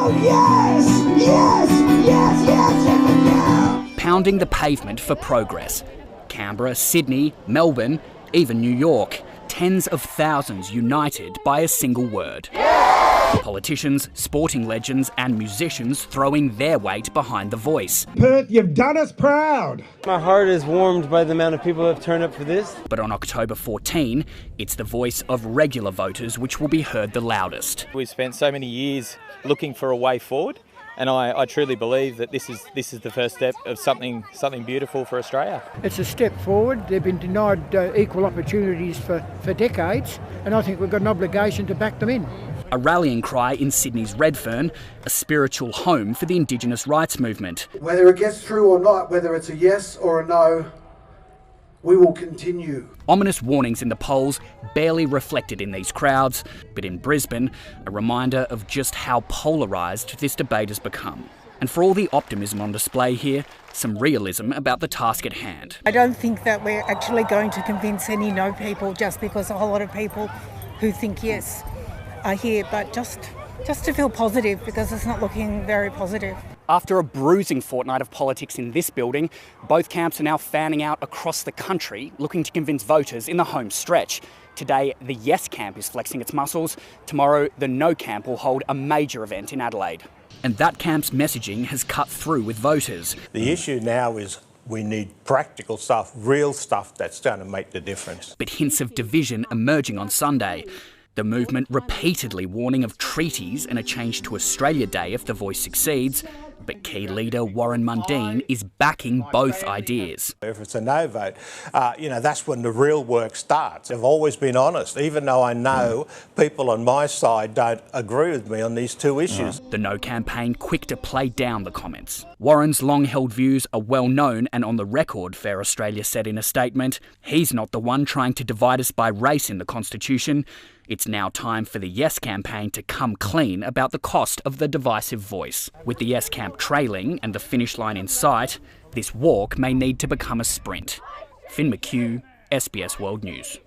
Oh yes! Yes! Yes! Yes! Yes! Yes! Pounding the pavement for progress. Canberra, Sydney, Melbourne, even New York. Tens of thousands united by a single word. Politicians, sporting legends and musicians throwing their weight behind the voice. Perth, you've done us proud. My heart is warmed by the amount of people who have turned up for this. But on October 14, it's the voice of regular voters which will be heard the loudest. We've spent so many years looking for a way forward, and I truly believe that this is the first step of something beautiful for Australia. It's a step forward. They've been denied equal opportunities for decades, and I think we've got an obligation to back them in. A rallying cry in Sydney's Redfern, a spiritual home for the Indigenous rights movement. Whether it gets through or not, whether it's a yes or a no, we will continue. Ominous warnings in the polls barely reflected in these crowds, but in Brisbane, a reminder of just how polarised this debate has become. And for all the optimism on display here, some realism about the task at hand. I don't think that we're actually going to convince any no people just because a whole lot of people who think yes are here, but just to feel positive, because it's not looking very positive. After a bruising fortnight of politics in this building, both camps are now fanning out across the country, looking to convince voters in the home stretch. Today, the Yes camp is flexing its muscles. Tomorrow, the No camp will hold a major event in Adelaide. And that camp's messaging has cut through with voters. The issue now is we need practical stuff, real stuff that's going to make the difference. But hints of division emerging on Sunday. The movement repeatedly warning of treaties and a change to Australia Day if the voice succeeds. But key leader Warren Mundine is backing both ideas. If it's a no vote, that's when the real work starts. I've always been honest, even though I know people on my side don't agree with me on these two issues. The No campaign quick to play down the comments. Warren's long-held views are well known and on the record, Fair Australia said in a statement. He's not the one trying to divide us by race in the Constitution. It's now time for the Yes campaign to come clean about the cost of the divisive voice. With the Yes camp trailing and the finish line in sight, this walk may need to become a sprint. Finn McHugh, SBS World News.